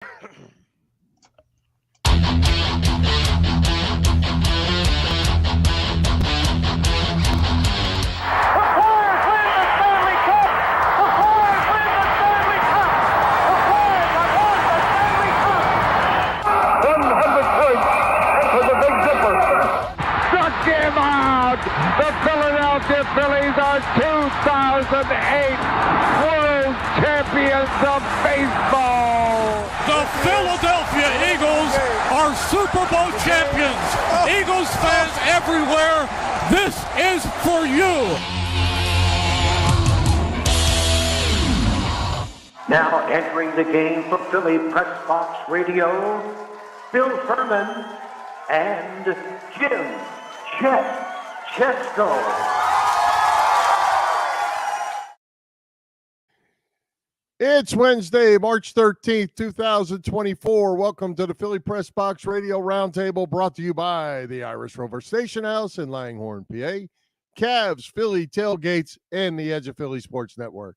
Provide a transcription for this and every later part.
The Philadelphia Phillies are 2008 World Champions of Baseball. The Philadelphia Eagles are Super Bowl champions. Eagles fans everywhere, this is for you. Now entering the game for Philly Press Box Radio, Bill Furman and Jim Chet Chesko. It's Wednesday, March 13th, 2024. Welcome to the Philly Press Box Radio Roundtable, brought to you by the Irish Rover Station House in Langhorne, PA, Cavs, Philly Tailgates, and the Edge of Philly Sports Network.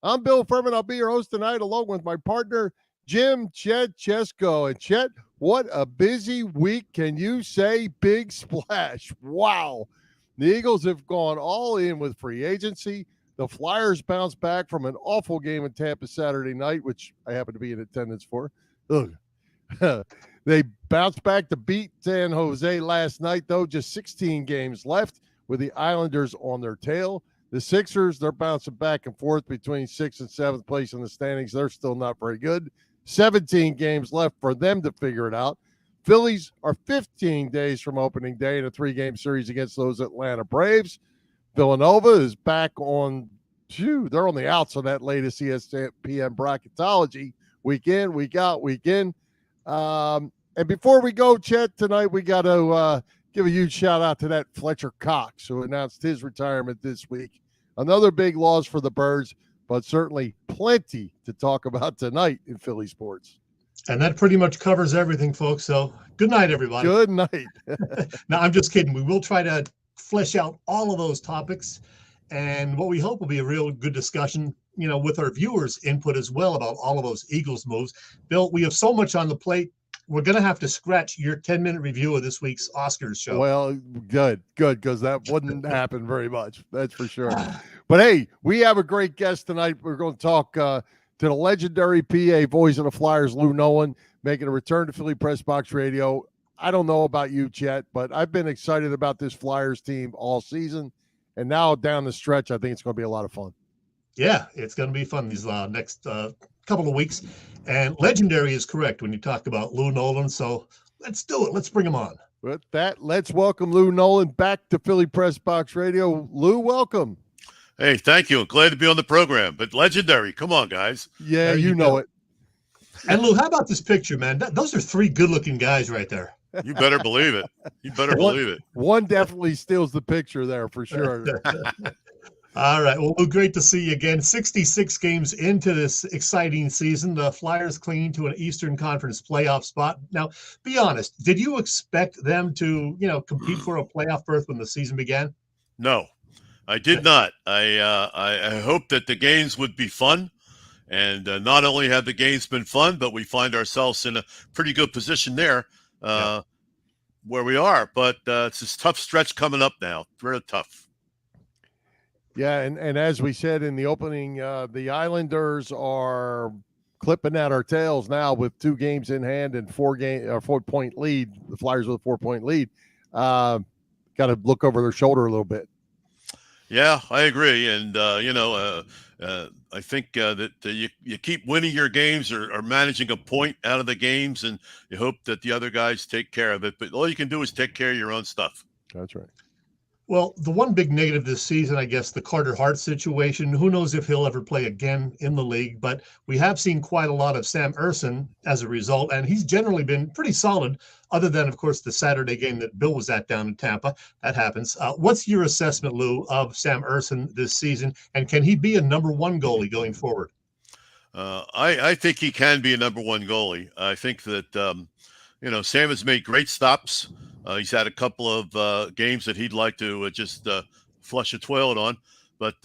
I'm Bill Furman. I'll be your host tonight, along with my partner, Jim Chet Chesko. And Chet, what a busy week. Can you say? Big splash. Wow. The Eagles have gone all in with free agency. The Flyers bounced back from an awful game in Tampa Saturday night, which I happen to be in attendance for. They bounced back to beat San Jose last night, though. Just 16 games left with the Islanders on their tail. The Sixers, they're bouncing back and forth between 6th and 7th place in the standings. They're still not very good. 17 games left for them to figure it out. Phillies are 15 days from opening day in a 3-game series against those Atlanta Braves. Villanova is back on, they're on the outs of that latest ESPN bracketology. Week in, week out, week in. And before we go, Chet, tonight we got to give a huge shout out to that Fletcher Cox, who announced his retirement this week. Another big loss for the Birds, but certainly plenty to talk about tonight in Philly sports. And that pretty much covers everything, folks. So good night, everybody. Good night. No, I'm just kidding. We will try to flesh out all of those topics. And what we hope will be a real good discussion, with our viewers' input as well about all of those Eagles moves. Bill, we have so much on the plate. We're going to have to scratch your 10-minute review of this week's Oscars show. Well, good, because that wouldn't happen very much. That's for sure. But, hey, we have a great guest tonight. We're going to talk to the legendary PA voice of the Flyers, Lou Nolan, making a return to Philly Press Box Radio. I don't know about you, Chet, but I've been excited about this Flyers team all season. And now down the stretch, I think it's going to be a lot of fun. Yeah, it's going to be fun these next couple of weeks. And legendary is correct when you talk about Lou Nolan. So let's do it. Let's bring him on. With that, let's welcome Lou Nolan back to Philly Press Box Radio. Lou, welcome. Hey, thank you. Glad to be on the program. But legendary, come on, guys. Yeah, you know it. And Lou, how about this picture, man? Those are 3 good-looking guys right there. You better believe it. You better believe it. One definitely steals the picture there for sure. All right. Well, Lou, great to see you again. 66 games into this exciting season. The Flyers clinging to an Eastern Conference playoff spot. Now, be honest. Did you expect them to, compete for a playoff berth when the season began? No, I did not. I hoped that the games would be fun. And not only have the games been fun, but we find ourselves in a pretty good position there where we are. But it's this tough stretch coming up now. Very tough. Yeah, and as we said in the opening, the Islanders are clipping at our tails now with 2 games in hand and 4-point lead. The Flyers with a 4-point lead. Got to look over their shoulder a little bit. Yeah, I agree. And, I think that you keep winning your games or managing a point out of the games, and you hope that the other guys take care of it. But all you can do is take care of your own stuff. That's right. Well, the one big negative this season, I guess, the Carter Hart situation. Who knows if he'll ever play again in the league, but we have seen quite a lot of Sam Ersson as a result, and he's generally been pretty solid, other than, of course, the Saturday game that Bill was at down in Tampa. That happens. What's your assessment, Lou, of Sam Ersson this season, and can he be a number 1 goalie going forward? I think he can be a number 1 goalie. I think that, Sam has made great stops. He's had a couple of games that he'd like to just flush a toilet on. But,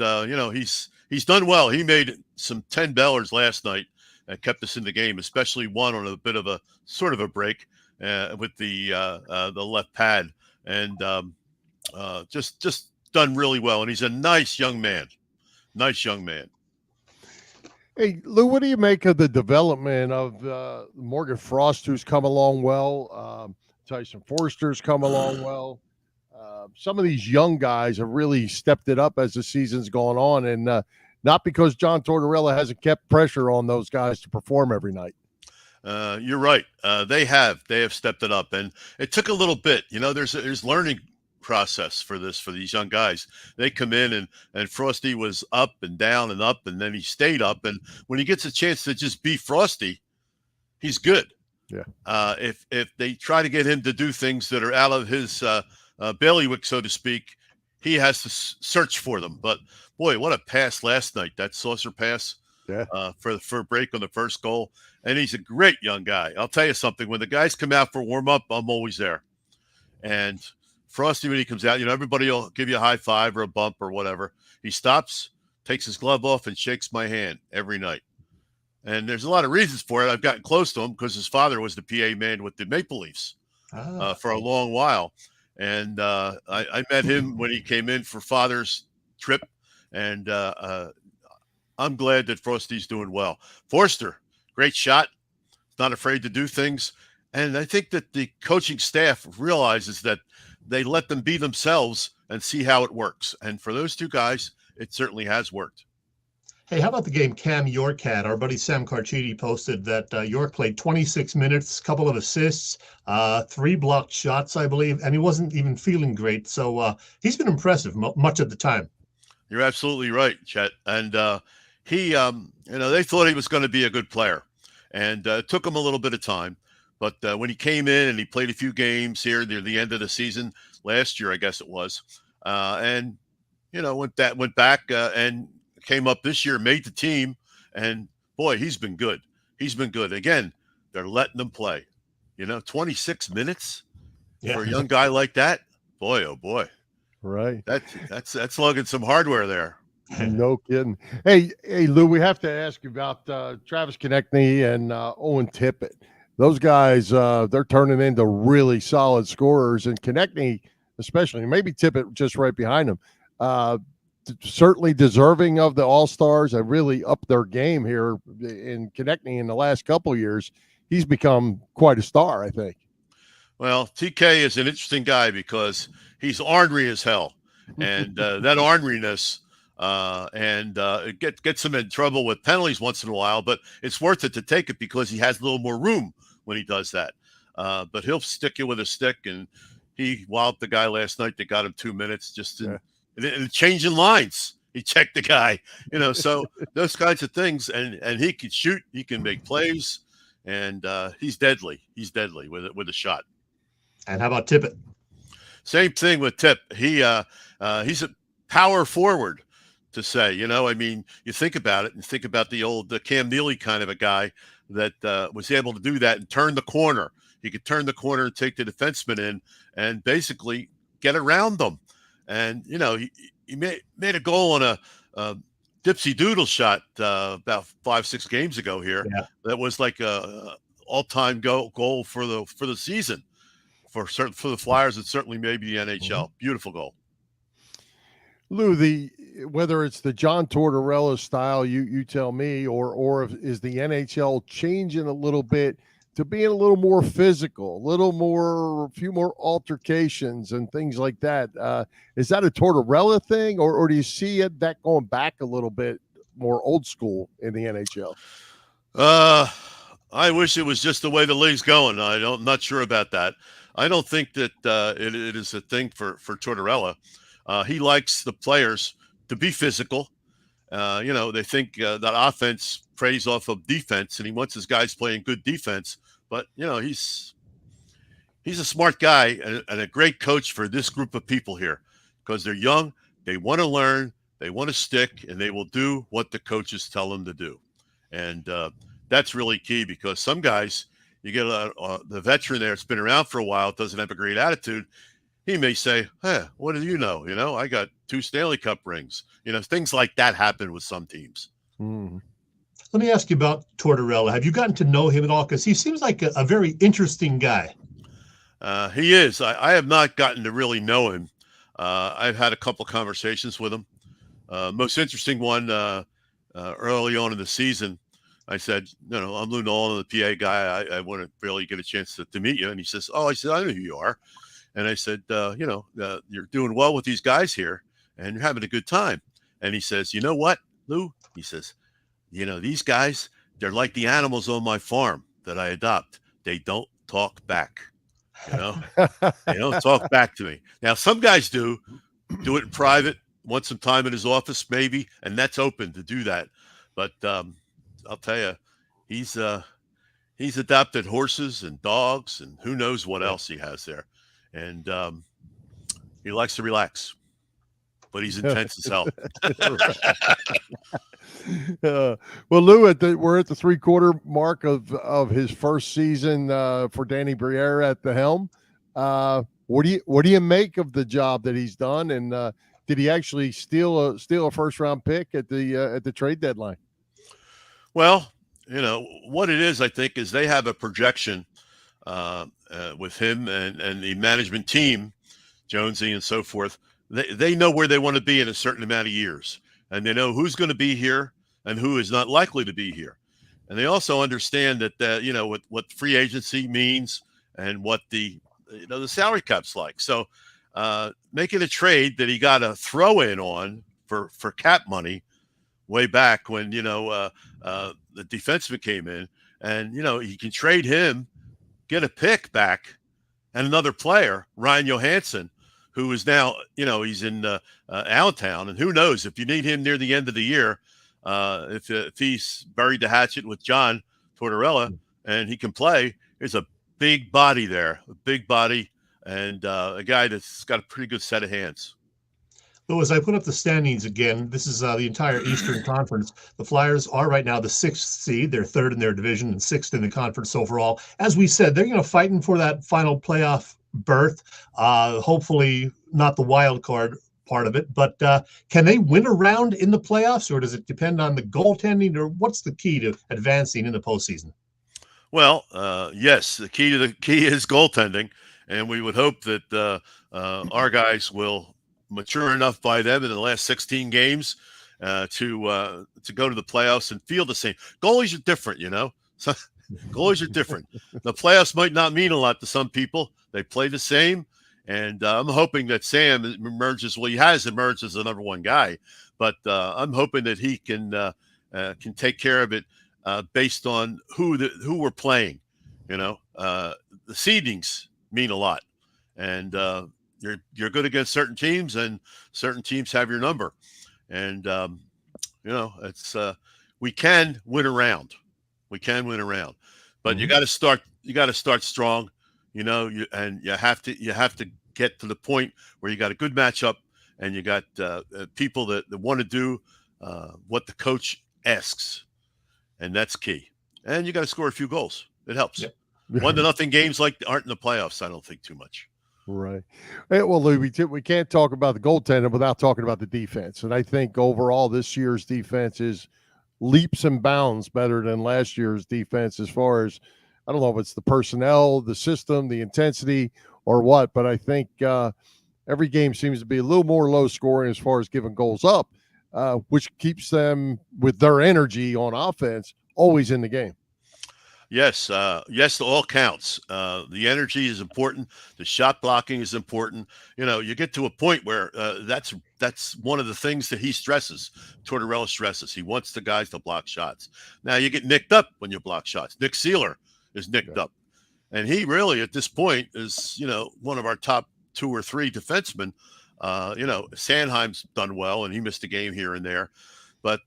he's done well. He made some 10-bellers last night kept us in the game, especially one on a bit of a sort of a break with the left pad, and just done really well. And he's a nice young man. Nice young man. Hey, Lou, what do you make of the development of Morgan Frost, who's come along well? Tyson Forster's come along well. Some of these young guys have really stepped it up as the season's gone on, and not because John Tortorella hasn't kept pressure on those guys to perform every night. You're right. They have stepped it up, and it took a little bit. There's learning process for these young guys. They come in and Frosty was up and down and up, and then he stayed up. And when he gets a chance to just be Frosty, he's good. Yeah. If they try to get him to do things that are out of his bailiwick, so to speak, he has to search for them. But boy, what a pass last night! That saucer pass. Yeah. For a break on the first goal. And he's a great young guy. I'll tell you something. When the guys come out for warm up, I'm always there. And Frosty, when he comes out, everybody will give you a high five or a bump or whatever. He stops, takes his glove off, and shakes my hand every night. And there's a lot of reasons for it. I've gotten close to him because his father was the PA man with the Maple Leafs for a long while. And I met him when he came in for Father's trip. And I'm glad that Frosty's doing well. Forster, great shot. Not afraid to do things. And I think that the coaching staff realizes that they let them be themselves and see how it works. And for those two guys, it certainly has worked. Hey, how about the game Cam York had? Our buddy Sam Carchidi posted that York played 26 minutes, couple of assists, 3 blocked shots, I believe, and he wasn't even feeling great. So he's been impressive much of the time. You're absolutely right, Chet. And he, they thought he was going to be a good player, and it took him a little bit of time. But when he came in and he played a few games here near the end of the season last year, I guess it was, and went back and came up this year, made the team, and boy, he's been good. He's been good. Again, they're letting them play. 26 minutes for a young guy like that. Boy, oh boy. Right. That's lugging some hardware there. No kidding. Hey, Lou, we have to ask you about Travis Konechny and Owen Tippett. Those guys, they're turning into really solid scorers, and Konechny especially, maybe Tippett just right behind him, certainly deserving of the All-Stars and really upped their game here in Konechny in the last couple of years. He's become quite a star, I think. Well, TK is an interesting guy because he's ornery as hell, and that orneriness it gets him in trouble with penalties once in a while, but it's worth it to take it because he has a little more room when he does that. But he'll stick you with a stick, and he walloped the guy last night that got him 2 minutes just in changing lines. He checked the guy, so those kinds of things, and he can shoot, he can make plays, and he's deadly. He's deadly with a shot. And how about Tippett? Same thing with Tip. He's a power forward, to say. You think about it and think about the old Cam Neely kind of a guy that was able to do that and turn the corner. He could turn the corner and take the defenseman in and basically get around them. And, he made a goal on a dipsy doodle shot about 5-6 games ago here. Yeah. That was like a all-time goal for the season. For the Flyers, and certainly maybe the NHL. Mm-hmm. Beautiful goal. Lou, whether it's the John Tortorella style, you tell me, or is the NHL changing a little bit to being a little more physical, a few more altercations and things like that? Is that a Tortorella thing, or do you see that going back a little bit more old school in the NHL? I wish it was just the way the league's going. I'm not sure about that. I don't think that it is a thing for Tortorella. He likes the players to be physical. They think that offense preys off of defense, and he wants his guys playing good defense. But, he's a smart guy and a great coach for this group of people here because they're young, they want to learn, they want to stick, and they will do what the coaches tell them to do. And that's really key because some guys – you get the veteran there that's been around for a while, doesn't have a great attitude. He may say, hey, what do you know? I got 2 Stanley Cup rings. Things like that happen with some teams. Mm. Let me ask you about Tortorella. Have you gotten to know him at all? Because he seems like a very interesting guy. He is. I have not gotten to really know him. I've had a couple conversations with him. Most interesting one early on in the season. I said, I'm Lou Nolan, the PA guy. I want to really get a chance to meet you. And he says, I said, I know who you are. And I said, you're doing well with these guys here and you're having a good time. And he says, you know what, Lou? He says, these guys, they're like the animals on my farm that I adopt. They don't talk back. They don't talk back to me. Now, some guys do it in private, want some time in his office, maybe, and that's open to do that. But I'll tell you, he's adopted horses and dogs and who knows what else he has there. And he likes to relax, but he's intense as hell. Well, Lou, we're at the 3-quarter mark of his first season for Danny Briere at the helm. What do you make of the job that he's done? And did he actually steal a first round pick at the trade deadline? Well, what it is, I think, is they have a projection with him and the management team, Jonesy and so forth. They know where they want to be in a certain amount of years. And they know who's going to be here and who is not likely to be here. And they also understand that, what free agency means and what the salary cap's like. So making a trade that he got a throw in on for cap money way back when, the defenseman came in and, he can trade him, get a pick back and another player, Ryan Johansson, who is now, he's in Allentown, and who knows if you need him near the end of the year, if he's buried the hatchet with John Tortorella and he can play, there's a big body there, and a guy that's got a pretty good set of hands. Well, as I put up the standings again, this is the entire Eastern Conference. The Flyers are right now the 6th seed. They're 3rd in their division and 6th in the conference overall. As we said, they're fighting for that final playoff berth. Hopefully not the wild card part of it, but can they win a round in the playoffs, or does it depend on the goaltending, or what's the key to advancing in the postseason? Well, yes, the key is goaltending, and we would hope that our guys will mature enough by them in the last 16 games to go to the playoffs and feel the same. Goalies are different, So, goalies are different. The playoffs might not mean a lot to some people. They play the same, and I'm hoping that Sam emerges. Well, he has emerged as the number one guy, but I'm hoping that he can take care of it based on who we're playing. The seedings mean a lot, and you're good against certain teams, and certain teams have your number, and it's we can win a round. We can win a round, but you got to start. You got to start strong, you have to get to the point where you got a good matchup and you got people that want to do what the coach asks, and that's key. And you got to score a few goals. It helps. Yep. 1-0 games aren't in the playoffs. I don't think too much. Right. Well, Lou, we can't talk about the goaltender without talking about the defense, and I think overall this year's defense is leaps and bounds better than last year's defense as far as, I don't know if it's the personnel, the system, the intensity, or what, but I think every game seems to be a little more low scoring as far as giving goals up, which keeps them with their energy on offense always in the game. Yes, all counts. The energy is important. The shot blocking is important. You get to a point where that's one of the things that he stresses. Tortorella stresses. He wants the guys to block shots. Now you get nicked up when you block shots. Nick Seeler is nicked up, and he really at this point is one of our top 2 or 3 defensemen. Sanheim's done well, and he missed a game here and there, but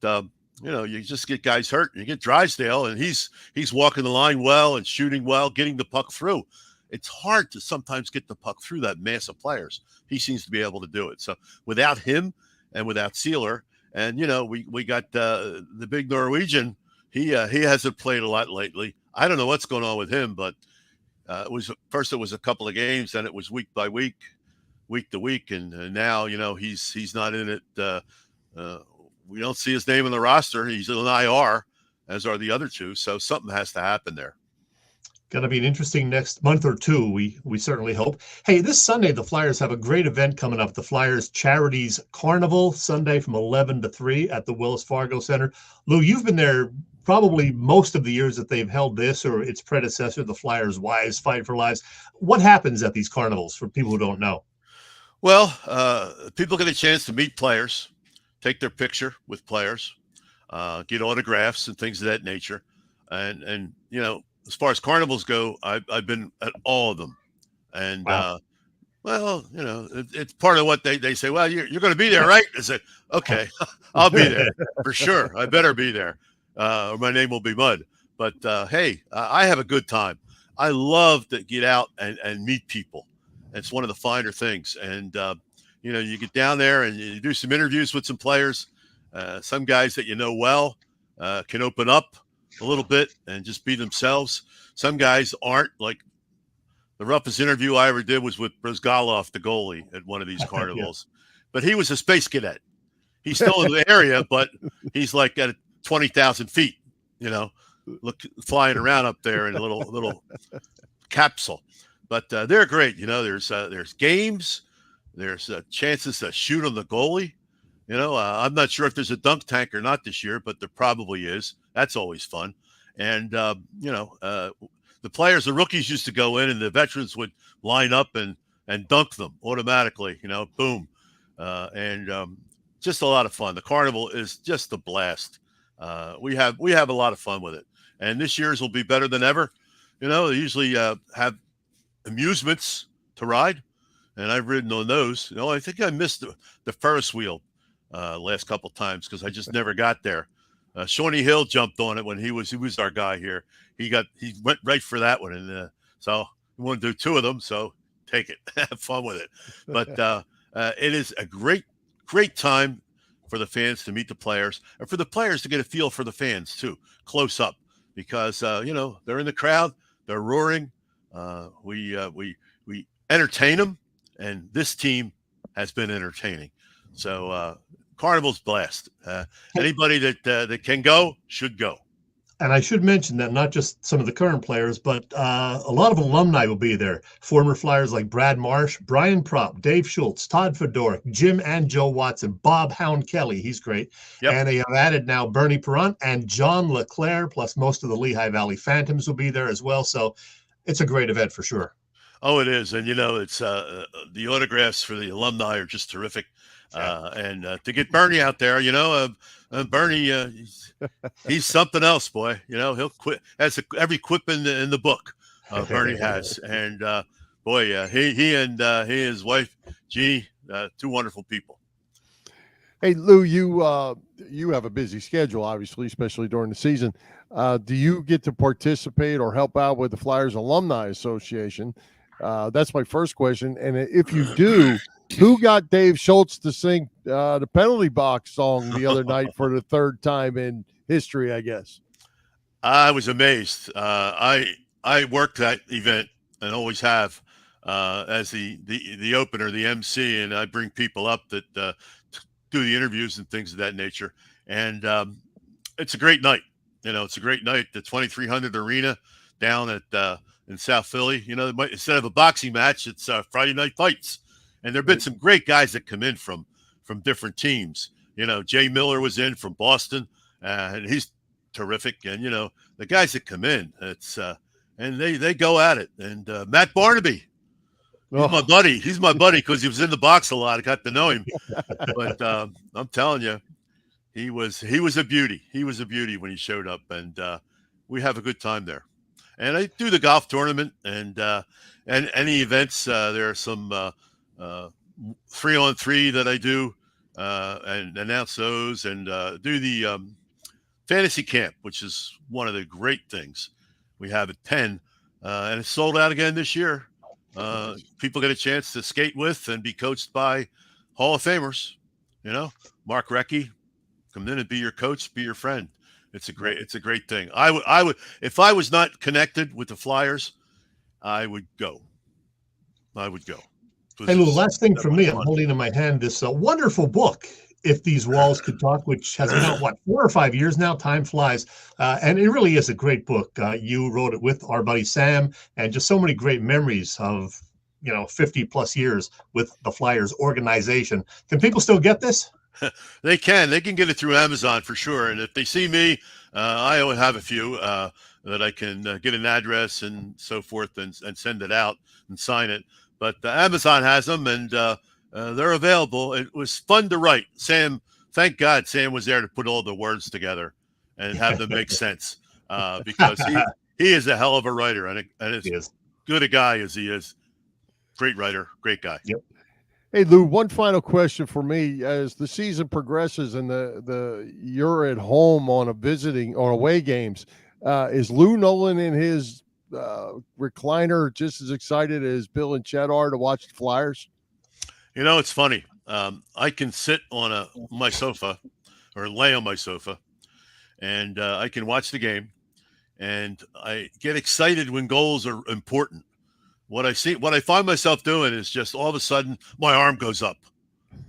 you just get guys hurt. You get Drysdale, and he's walking the line well and shooting well, getting the puck through. It's hard to sometimes get the puck through that mass of players. He seems to be able to do it. So without him and without Seeler, and we got the big Norwegian. He hasn't played a lot lately. I don't know what's going on with him, but it was a couple of games, then it was week by week, week to week, and now he's not in it. We don't see his name on the roster. He's on IR, as are the other two. So something has to happen there. Going to be an interesting next month or two, we certainly hope. Hey, this Sunday, the Flyers have a great event coming up. The Flyers Charities Carnival, Sunday from 11 to 3 at the Wells Fargo Center. Lou, you've been there probably most of the years that they've held this or its predecessor, the Flyers Wives Fight for Lives. What happens at these carnivals for people who don't know? Well, people get a chance to meet players, take their picture with players, get autographs and things of that nature. And you know, as far as carnivals go, I've been at all of them. And, Wow. well, you know, it's part of what they say, well, you're going to be there, right? I said, okay, I'll be there for sure. I better be there, or my name will be mud. But, hey, I have a good time. I love to get out and meet people. It's one of the finer things. And, you know, you get down there and you do some interviews with some players. Some guys that you know well can open up a little bit and just be themselves. Some guys aren't. Like the roughest interview I ever did was with Brizgalov, the goalie, at one of these carnivals. Yeah. But he was a space cadet. He's still in the area, but he's like at 20,000 feet, you know, flying around up there in a little capsule. But they're great. You know, there's games, there's chances to shoot on the goalie. You know, I'm not sure if there's a dunk tank or not this year, but there probably is. That's always fun. And, you know, the players, the rookies used to go in and the veterans would line up and dunk them automatically, you know, boom. Just a lot of fun. The carnival is just a blast. We have a lot of fun with it. And this year's will be better than ever. You know, they usually have amusements to ride. And I've ridden on those. You know, I think I missed the Ferris wheel last couple of times because I just never got there. Shawnee Hill jumped on it when he was our guy here. He went right for that one, and so we want to do two of them. So take it, have fun with it. But it is a great time for the fans to meet the players, and for the players to get a feel for the fans too, close up, because you know, they're in the crowd, they're roaring. We entertain them, and this team has been entertaining. So. Carnival's blast. Anybody that can go should go. And I should mention that not just some of the current players, but a lot of alumni will be there. Former Flyers like Brad Marsh, Brian Propp, Dave Schultz, Todd Fedoruk, Jim and Joe Watson, Bob Hound Kelly. He's great. Yep. And they have added now Bernie Perrant and John LeClaire, plus most of the Lehigh Valley Phantoms will be there as well. So it's a great event for sure. Oh, it is. And, you know, it's the autographs for the alumni are just terrific. And to get Bernie out there, you know, Bernie, he's something else, boy. You know, he'll quit. Has every quip in the book. Bernie has, and boy, he and his wife Jeannie, two wonderful people. Hey Lou, you have a busy schedule, obviously, especially during the season. Do you get to participate or help out with the Flyers Alumni Association? That's my first question. And if you do, who got Dave Schultz to sing the penalty box song the other night for the third time in history, I guess? I was amazed. I worked that event and always have as the opener, the MC, and I bring people up that do the interviews and things of that nature. And it's a great night. You know, it's a great night. The 2300 Arena down at in South Philly. You know, instead of a boxing match, it's Friday night fights. And there have been some great guys that come in from different teams. You know, Jay Miller was in from Boston, and he's terrific. And, you know, the guys that come in, it's and they go at it. And Matt Barnaby, he's my buddy. He's my buddy because he was in the box a lot. I got to know him. But I'm telling you, he was a beauty. He was a beauty when he showed up, and we have a good time there. And I do the golf tournament and any events. There are some 3-on-3 that I do and announce those, and do the fantasy camp, which is one of the great things we have at Penn, and it's sold out again this year. People get a chance to skate with and be coached by Hall of Famers. You know, Mark Recchi, come in and be your coach, be your friend. It's a great thing. I would if I was not connected with the Flyers, I would go. Hey, Lou, last thing from me, I'm holding in my hand this wonderful book. If These Walls Could Talk, which has been out, 4 or 5 years now? Time flies. And it really is a great book. You wrote it with our buddy Sam, and just so many great memories of, 50 plus years with the Flyers organization. Can people still get this? They can get it through Amazon for sure. And if they see me, I only have a few that I can get an address and so forth and send it out and sign it. But Amazon has them, and they're available. It was fun to write. Sam, thank God Sam was there to put all the words together and have them make sense, because he is a hell of a writer, and as good a guy as he is. Great writer, great guy. Yep. Hey, Lou, one final question for me. As the season progresses and you're at home on away games, is Lou Nolan in his recliner just as excited as Bill and Chet are to watch the Flyers? It's funny. I can sit on my sofa or lay on my sofa, and I can watch the game, and I get excited when goals are important. What I find myself doing is just all of a sudden my arm goes up.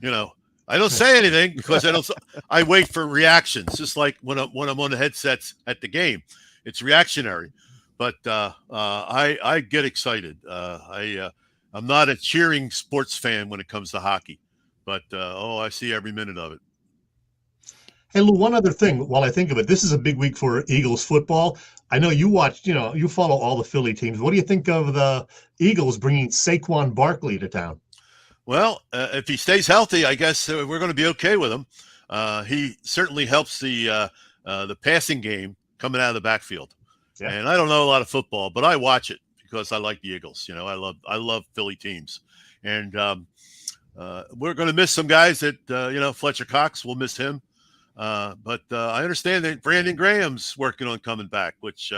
I don't say anything because I wait for reactions, just like when I'm on the headsets at the game. It's reactionary, but I get excited. I'm not a cheering sports fan when it comes to hockey, but I see every minute of it. Hey, Lou, one other thing while I think of it, this is a big week for Eagles football. I know you watch, you follow all the Philly teams. What do you think of the Eagles bringing Saquon Barkley to town? Well, if he stays healthy, I guess we're going to be okay with him. He certainly helps the passing game coming out of the backfield. Yeah. And I don't know a lot of football, but I watch it because I like the Eagles. I love Philly teams. And we're going to miss some guys that, Fletcher Cox, we'll miss him. But I understand that Brandon Graham's working on coming back, which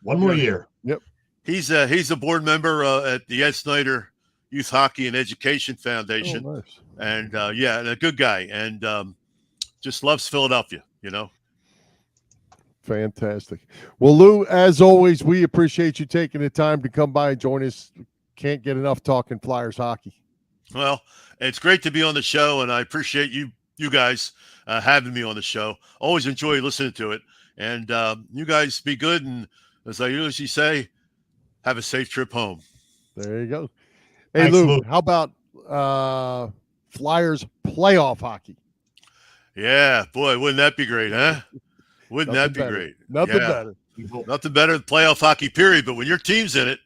one more year. Yep. He's a board member at the Ed Snyder Youth Hockey and Education Foundation. Oh, nice. And and a good guy, and just loves Philadelphia, Fantastic. Well, Lou, as always, we appreciate you taking the time to come by and join us. Can't get enough talking Flyers hockey. Well, it's great to be on the show, and I appreciate you guys having me on the show. Always enjoy listening to it. And you guys be good. And as I usually say, have a safe trip home. There you go. Hey, Thanks, Lou, how about Flyers playoff hockey? Yeah, boy, wouldn't that be great, huh? Wouldn't that be great? Nothing better. Nothing better than playoff hockey, period. But when your team's in it,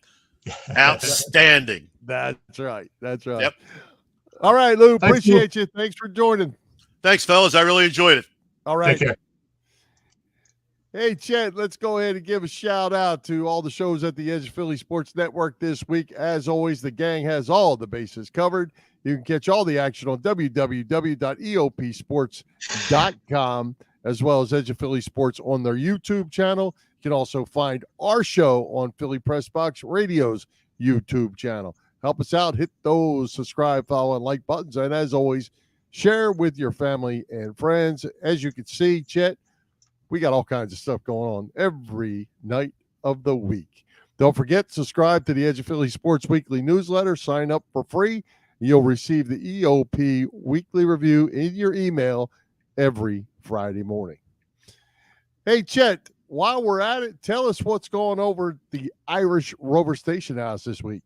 outstanding. That's right. Yep. All right, Lou, Thanks, appreciate you. Thanks for joining. Thanks, fellas. I really enjoyed it. All right. Take care. Hey, Chet, let's go ahead and give a shout out to all the shows at the Edge of Philly Sports Network this week. As always, the gang has all the bases covered. You can catch all the action on www.eopsports.com, as well as Edge of Philly Sports on their YouTube channel. You can also find our show on Philly Press Box Radio's YouTube channel. Help us out. Hit those subscribe, follow, and like buttons. And as always, share with your family and friends. As you can see, Chet, we got all kinds of stuff going on every night of the week. Don't forget, subscribe to the Edge of Philly Sports Weekly newsletter. Sign up for free. You'll receive the EOP Weekly Review in your email every Friday morning. Hey, Chet, while we're at it, tell us what's going over at the Irish Rover Station House this week.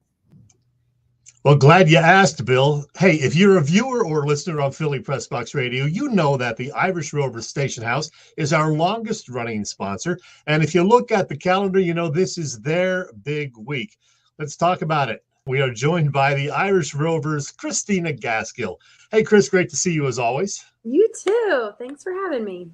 Well, glad you asked, Bill. Hey, if you're a viewer or listener on Philly Press Box Radio, you know that the Irish Rover Station House is our longest running sponsor. And if you look at the calendar, you know this is their big week. Let's talk about it. We are joined by the Irish Rovers, Christina Gaskill. Hey, Chris, great to see you as always. You too. Thanks for having me.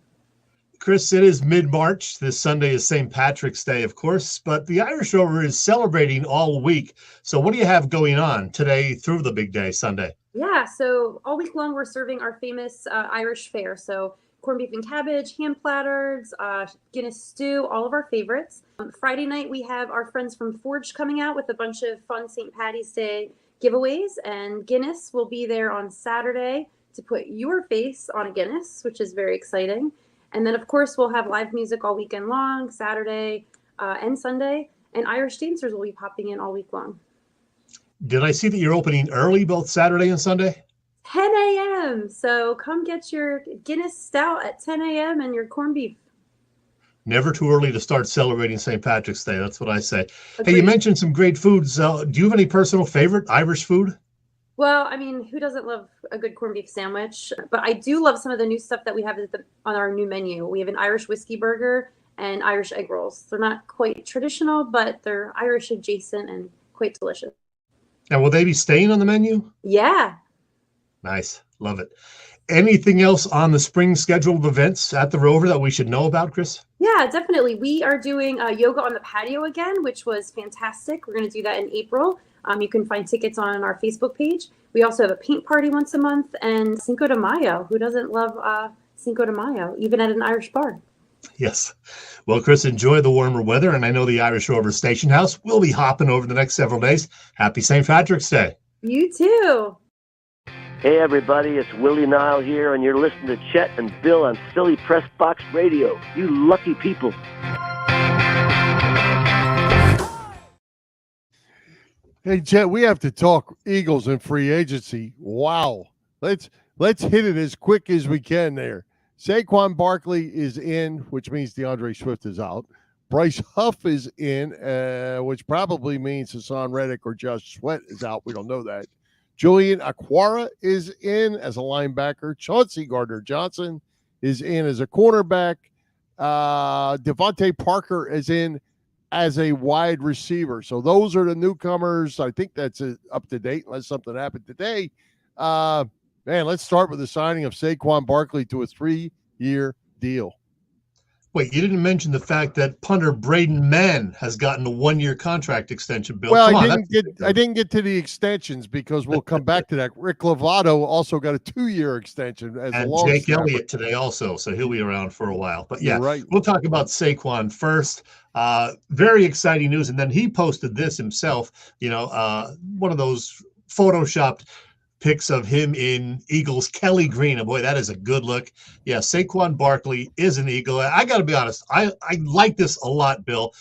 Chris, it is mid-March. This Sunday is St. Patrick's Day, of course, but the Irish Rover is celebrating all week. So what do you have going on today through the big day, Sunday? Yeah, so all week long we're serving our famous Irish fare. So corned beef and cabbage, ham platters, Guinness stew, all of our favorites. Friday night we have our friends from Forge coming out with a bunch of fun St. Patty's Day giveaways, and Guinness will be there on Saturday to put your face on a Guinness, which is very exciting. And then, of course, we'll have live music all weekend long, Saturday and Sunday. And Irish dancers will be popping in all week long. Did I see that you're opening early both Saturday and Sunday? 10 a.m. So come get your Guinness Stout at 10 a.m. and your corned beef. Never too early to start celebrating St. Patrick's Day. That's what I say. Agreed. Hey, you mentioned some great foods. Do you have any personal favorite Irish food? Well, I mean, who doesn't love a good corned beef sandwich? But I do love some of the new stuff that we have on our new menu. We have an Irish whiskey burger and Irish egg rolls. They're not quite traditional, but they're Irish adjacent and quite delicious. And will they be staying on the menu? Yeah. Nice. Love it. Anything else on the spring scheduled events at the Rover that we should know about, Chris? Yeah, definitely. We are doing yoga on the patio again, which was fantastic. We're going to do that in April. You can find tickets on our Facebook page. We also have a paint party once a month and Cinco de Mayo. Who doesn't love Cinco de Mayo, even at an Irish bar? Yes. Well, Chris, enjoy the warmer weather. And I know the Irish Rover Station House will be hopping over the next several days. Happy St. Patrick's Day. You too. Hey, everybody, it's Willie Nile here, and you're listening to Chet and Bill on Philly Press Box Radio. You lucky people. Hey, Chet, we have to talk Eagles and free agency. Wow. Let's hit it as quick as we can there. Saquon Barkley is in, which means DeAndre Swift is out. Bryce Huff is in, which probably means Hassan Reddick or Josh Sweat is out. We don't know that. Julian Aquara is in as a linebacker. Chauncey Gardner-Johnson is in as a cornerback. Devontae Parker is in as a wide receiver. So those are the newcomers. I think that's up to date unless something happened today. Man, let's start with the signing of Saquon Barkley to a 3-year deal. Wait, you didn't mention the fact that punter Braden Mann has gotten a 1-year contract extension, Bill. Well, I didn't get to the extensions because we'll come back to that. Rick Lovato also got a 2-year extension as a long Jake snapper. Elliott today also, so he'll be around for a while. But yeah, You're right. We'll talk about Saquon first. Very exciting news, and then he posted this himself. One of those photoshopped pics of him in Eagles Kelly green. And boy, that is a good look. Yeah, Saquon Barkley is an Eagle. I got to be honest, I like this a lot, Bill.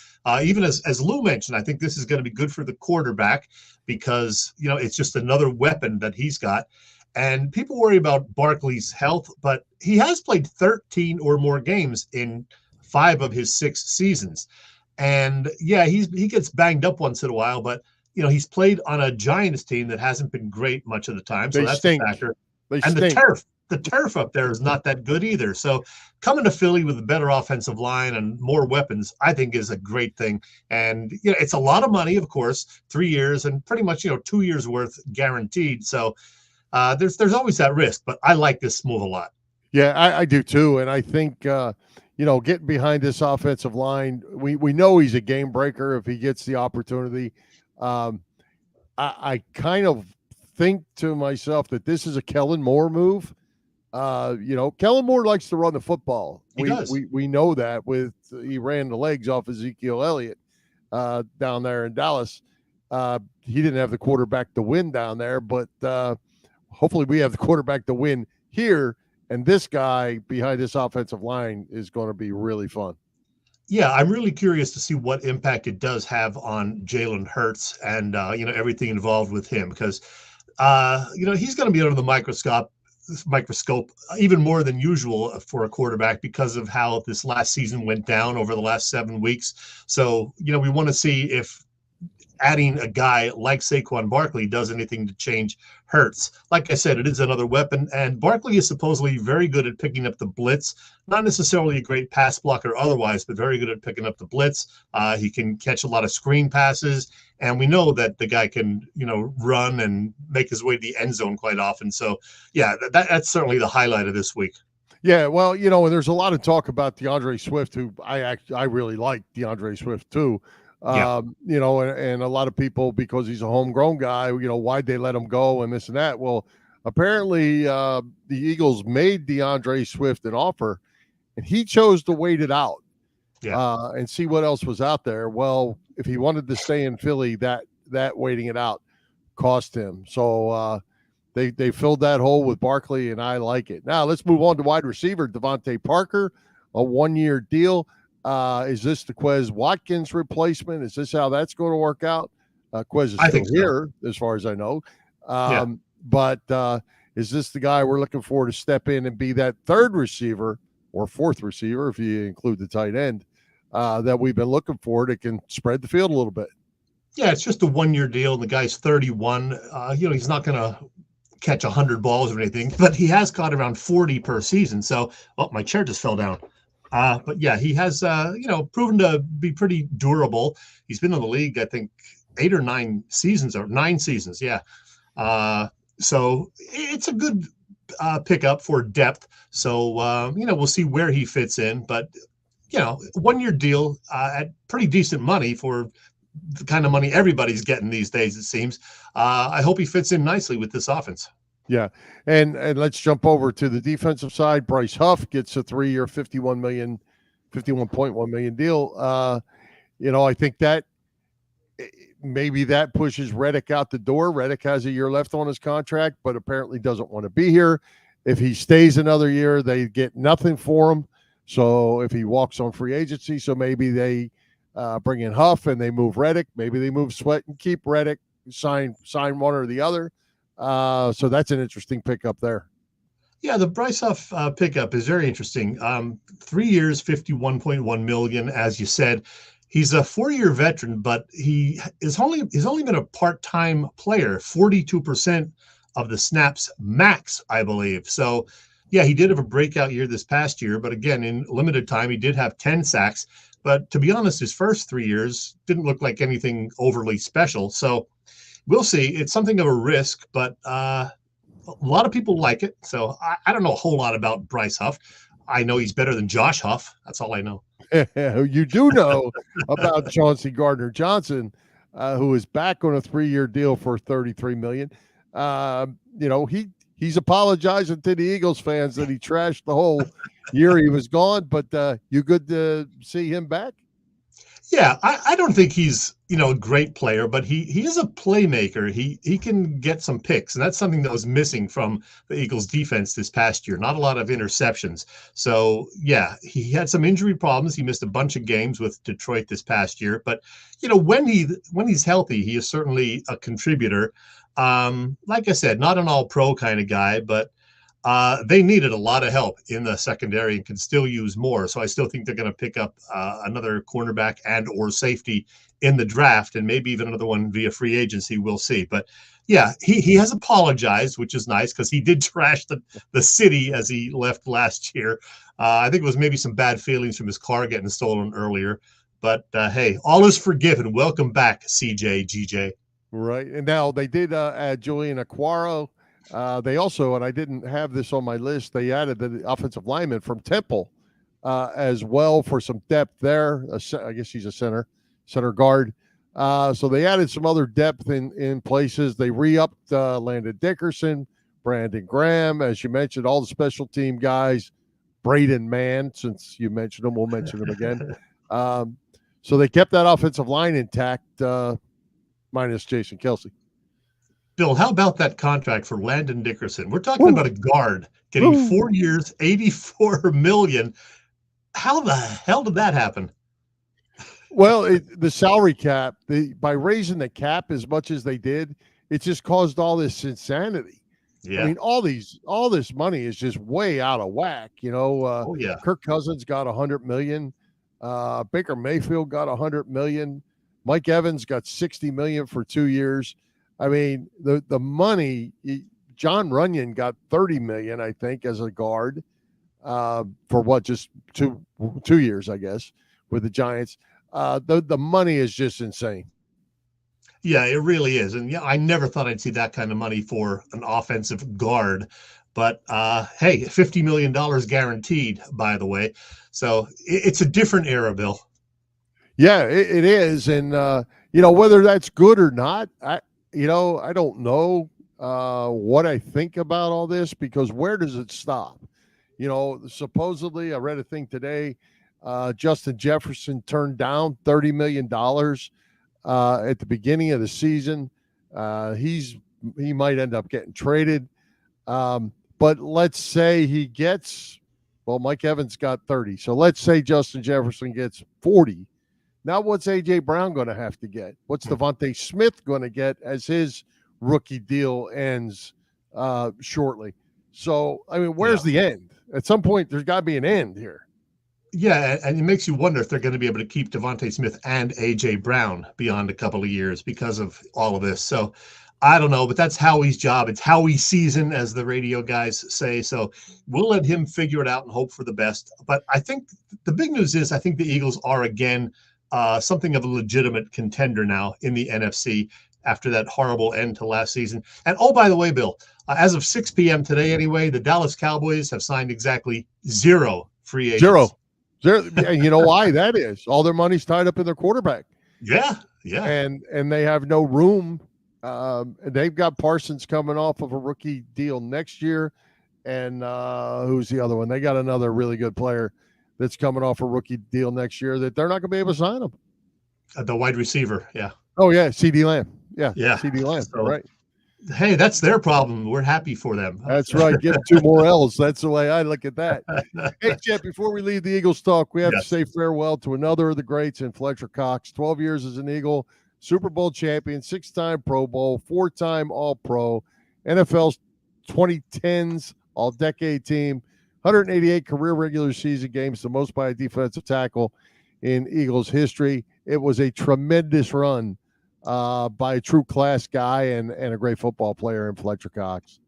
Even as Lou mentioned, I think this is going to be good for the quarterback because, it's just another weapon that he's got. And people worry about Barkley's health, but he has played 13 or more games in 5 of his 6 seasons. And yeah, he gets banged up once in a while, but he's played on a Giants team that hasn't been great much of the time. So that's a factor. And the turf up there is not that good either. So coming to Philly with a better offensive line and more weapons, I think is a great thing. And, it's a lot of money, of course, 3 years and pretty much, 2 years worth guaranteed. So there's always that risk, but I like this move a lot. Yeah, I do too. And I think, getting behind this offensive line, we know he's a game breaker if he gets the opportunity. I kind of think to myself that this is a Kellen Moore move. Kellen Moore likes to run the football. We know that he ran the legs off Ezekiel Elliott down there in Dallas. He didn't have the quarterback to win down there, but hopefully we have the quarterback to win here. And this guy behind this offensive line is going to be really fun. Yeah, I'm really curious to see what impact it does have on Jalen Hurts and, everything involved with him because, he's going to be under the microscope even more than usual for a quarterback because of how this last season went down over the last 7 weeks. So, we want to see if adding a guy like Saquon Barkley does anything to change Hurts. Like I said, it is another weapon, and Barkley is supposedly very good at picking up the blitz. Not necessarily a great pass blocker otherwise, but very good at picking up the blitz. He can catch a lot of screen passes, and we know that the guy can, run and make his way to the end zone quite often. So, yeah, that's certainly the highlight of this week. Yeah, well, and there's a lot of talk about DeAndre Swift, who I really like DeAndre Swift too. And a lot of people, because he's a homegrown guy, why'd they let him go and this and that? Well, apparently the Eagles made DeAndre Swift an offer and he chose to wait it out and see what else was out there. Well, if he wanted to stay in Philly, that waiting it out cost him. So they filled that hole with Barkley, and I like it. Now let's move on to wide receiver, Devontae Parker, a 1-year deal. Is this the Quez Watkins replacement? Is this how that's going to work out? Quez is still here, as far as I know. But Is this the guy we're looking for to step in and be that third receiver or fourth receiver, if you include the tight end, that we've been looking for that can spread the field a little bit? Yeah, it's just a 1-year deal. The guy's 31. He's not going to catch 100 balls or anything, but he has caught around 40 per season. So, my chair just fell down. But yeah, he has, proven to be pretty durable. He's been in the league, I think, 8 or 9 seasons, or 9 seasons. Yeah. So it's a good pickup for depth. So, we'll see where he fits in. But, 1-year deal at pretty decent money for the kind of money everybody's getting these days, it seems. I hope he fits in nicely with this offense. Yeah. And let's jump over to the defensive side. Bryce Huff gets a 3-year, $51.1 million deal. I think that maybe that pushes Reddick out the door. Reddick has a year left on his contract, but apparently doesn't want to be here. If he stays another year, they get nothing for him. So if he walks on free agency, so maybe they bring in Huff and they move Reddick. Maybe they move Sweat and keep Reddick, sign one or the other. So that's an interesting pickup there. Yeah, the Bryce Huff pickup is very interesting. 3 years, $51.1 million, as you said. He's a 4-year veteran, but he's only been a part-time player, 42% of the snaps max, I believe. So, yeah, he did have a breakout year this past year, but again, in limited time, he did have 10 sacks. But to be honest, his first 3 years didn't look like anything overly special. So we'll see. It's something of a risk, but a lot of people like it. So I don't know a whole lot about Bryce Huff. I know he's better than Josh Huff. That's all I know. You do know about Chauncey Gardner-Johnson, who is back on a 3-year deal for $33 million. He's apologizing to the Eagles fans that he trashed the whole year he was gone, but you good to see him back? Yeah, I don't think he's, a great player, but he is a playmaker. He can get some picks, and that's something that was missing from the Eagles defense this past year. Not a lot of interceptions. So, yeah, he had some injury problems. He missed a bunch of games with Detroit this past year, but when he's healthy, he is certainly a contributor. Like I said, not an all-pro kind of guy, but they needed a lot of help in the secondary and can still use more. So I still think they're going to pick up another cornerback and or safety in the draft, and maybe even another one via free agency. We'll see. But yeah, he has apologized, which is nice because he did trash the city as he left last year. I think it was maybe some bad feelings from his car getting stolen earlier. But hey, all is forgiven. Welcome back, CJGJ. Right. And now they did add Julian Aquaro. They also, and I didn't have this on my list, they added the offensive lineman from Temple as well for some depth there. I guess he's a center guard. So they added some other depth in places. They re-upped Landon Dickerson, Brandon Graham, as you mentioned, all the special team guys, Braden Mann, since you mentioned him, we'll mention him again. So they kept that offensive line intact, minus Jason Kelce. Bill, how about that contract for Landon Dickerson? We're talking about a guard getting 4 years, $84 million. How the hell did that happen? Well, the salary cap, by raising the cap as much as they did, it just caused all this insanity. Yeah. I mean, all this money is just way out of whack. Kirk Cousins got $100 million. Baker Mayfield got $100 million. Mike Evans got $60 million for 2 years. I mean, the money, John Runyon got $30 million, I think, as a guard for just two years, I guess, with the Giants. The money is just insane. Yeah, it really is. And yeah, I never thought I'd see that kind of money for an offensive guard. But hey, $50 million guaranteed, by the way. So it's a different era, Bill. Yeah, it is. And, whether that's good or not, I don't know what I think about all this, because where does it stop? Supposedly, I read a thing today, Justin Jefferson turned down $30 million at the beginning of the season. He might end up getting traded. But let's say he gets, Mike Evans got 30. So let's say Justin Jefferson gets 40. Now what's A.J. Brown going to have to get? What's Devontae Smith going to get as his rookie deal ends shortly. So, I mean, where's the end? At some point, there's got to be an end here. Yeah, and it makes you wonder if they're going to be able to keep Devontae Smith and A.J. Brown beyond a couple of years because of all of this. So I don't know, but that's Howie's job. It's Howie's season, as the radio guys say. So we'll let him figure it out and hope for the best. But I think the big news is I think the Eagles are, again, something of a legitimate contender now in the NFC after that horrible end to last season. And, oh, by the way, Bill, as of 6 p.m. today anyway, the Dallas Cowboys have signed exactly 0 free agents. Zero. And you know why that is? All their money's tied up in their quarterback. Yeah. And they have no room. They've got Parsons coming off of a rookie deal next year. And who's the other one? They got another really good player that's coming off a rookie deal next year that they're not going to be able to sign him. The wide receiver, yeah. Oh, yeah, C.D. Lamb. Yeah, C.D. Lamb, so, right. Hey, that's their problem. We're happy for them. That's right. Give 2 more L's. That's the way I look at that. Hey, Chet, before we leave the Eagles talk, we have to say farewell to another of the greats in Fletcher Cox. 12 years as an Eagle, Super Bowl champion, 6-time Pro Bowl, 4-time All-Pro, NFL's 2010s All-Decade Team, 188 career regular season games, the most by a defensive tackle in Eagles history. It was a tremendous run by a true class guy and a great football player in Fletcher Cox.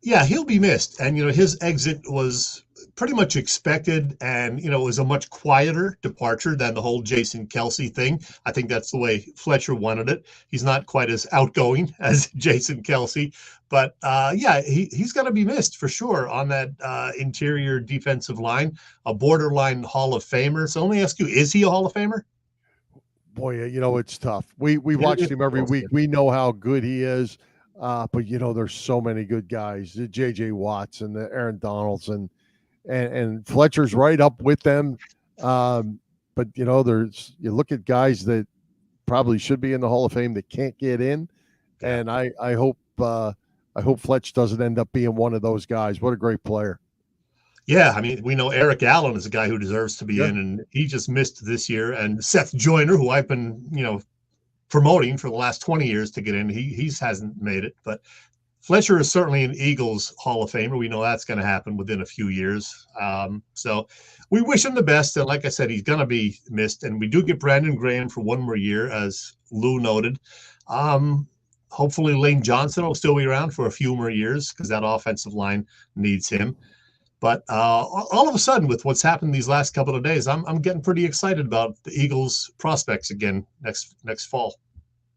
Yeah, he'll be missed. And, his exit was pretty much expected. And, it was a much quieter departure than the whole Jason Kelsey thing. I think that's the way Fletcher wanted it. He's not quite as outgoing as Jason Kelsey. But, he's going to be missed for sure on that interior defensive line, a borderline Hall of Famer. So let me ask you, is he a Hall of Famer? Boy, it's tough. We watched him every week. We know how good he is. But, there's so many good guys, the J.J. Watts and the Aaron Donalds and Fletcher's right up with them. But, you look at guys that probably should be in the Hall of Fame that can't get in. And I hope Fletch doesn't end up being one of those guys. What a great player. Yeah, I mean, we know Eric Allen is a guy who deserves to be in, and he just missed this year. And Seth Joyner, who I've been, promoting for the last 20 years to get in, he hasn't made it. But Fletcher is certainly an Eagles Hall of Famer. We know that's going to happen within a few years. So we wish him the best. And like I said, he's going to be missed. And we do get Brandon Graham for 1 more year, as Lou noted. Hopefully Lane Johnson will still be around for a few more years because that offensive line needs him. But all of a sudden, with what's happened these last couple of days, I'm getting pretty excited about the Eagles' prospects again next fall.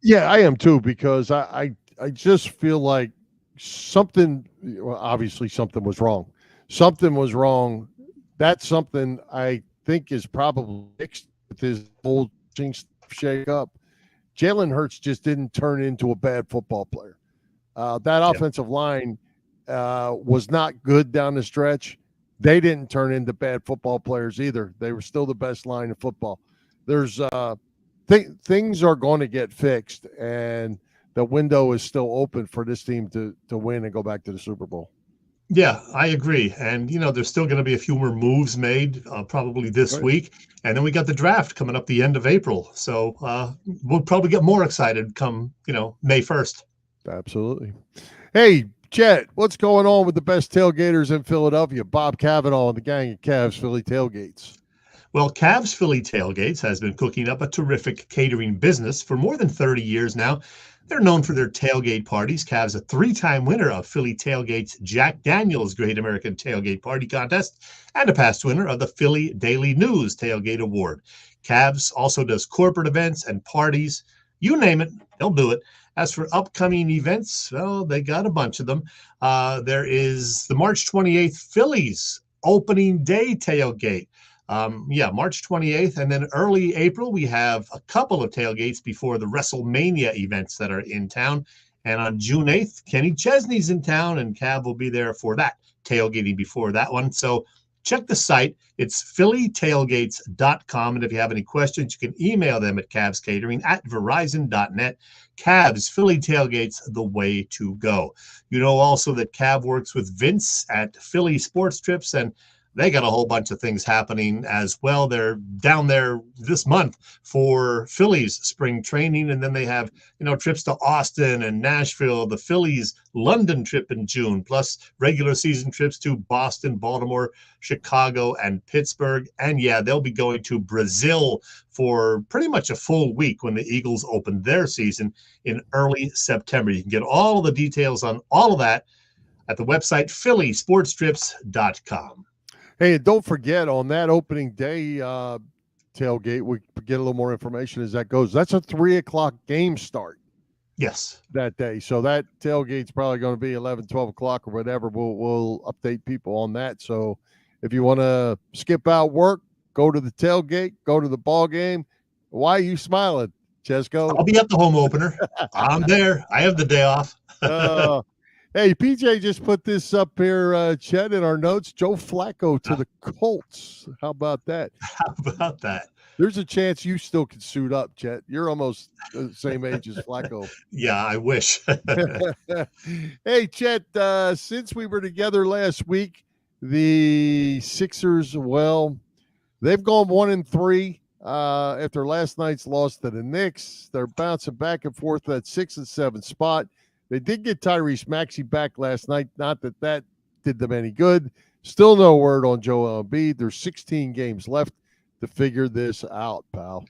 Yeah, I am too, because I just feel like obviously something was wrong. Something was wrong. That's something I think is probably fixed with his whole shake up. Jalen Hurts just didn't turn into a bad football player. That offensive line was not good down the stretch. They didn't turn into bad football players either. They were still the best line in football. There's things are going to get fixed, and the window is still open for this team to win and go back to the Super Bowl. Yeah, I agree. And, there's still going to be a few more moves made probably this week. And then we got the draft coming up the end of April. So we'll probably get more excited come, May 1st. Absolutely. Hey, Chet, what's going on with the best tailgaters in Philadelphia? Bob Cavanaugh and the gang at Cavs Philly Tailgates. Well, Cavs Philly Tailgates has been cooking up a terrific catering business for more than 30 years now. They're known for their tailgate parties. Cavs, a 3-time winner of Philly Tailgate's Jack Daniels Great American Tailgate Party Contest and a past winner of the Philly Daily News Tailgate Award. Cavs also does corporate events and parties. You name it, they'll do it. As for upcoming events, well, they got a bunch of them. There is the March 28th Phillies Opening Day Tailgate. March 28th. And then early April, we have a couple of tailgates before the WrestleMania events that are in town. And on June 8th, Kenny Chesney's in town, and Cav will be there for that tailgating before that one. So check the site. It's phillytailgates.com. And if you have any questions, you can email them at cavscatering@verizon.net. Cavs Philly Tailgates, the way to go. Also that Cav works with Vince at Philly Sports Trips, and they got a whole bunch of things happening as well. They're down there this month for Phillies spring training, and then they have, trips to Austin and Nashville, the Phillies London trip in June, plus regular season trips to Boston, Baltimore, Chicago, and Pittsburgh. And yeah, they'll be going to Brazil for pretty much a full week when the Eagles open their season in early September. You can get all of the details on all of that at the website phillysportstrips.com. Hey, and don't forget on that opening day tailgate, we get a little more information as that goes. That's a 3:00 game start. Yes. That day. So that tailgate's probably going to be 11, 12 o'clock or whatever. We'll update people on that. So if you want to skip out work, go to the tailgate, go to the ball game. Why are you smiling, Chesko? I'll be at the home opener. I'm there. I have the day off. Hey, PJ just put this up here, Chet, in our notes. Joe Flacco to the Colts. How about that? How about that? There's a chance you still could suit up, Chet. You're almost the same age as Flacco. Yeah, I wish. Hey, Chet, since we were together last week, the Sixers, well, they've gone 1-3 after last night's loss to the Knicks. They're bouncing back and forth that 6 and 7 spot. They did get Tyrese Maxey back last night. Not that did them any good. Still no word on Joel Embiid. There's 16 games left to figure this out, pal.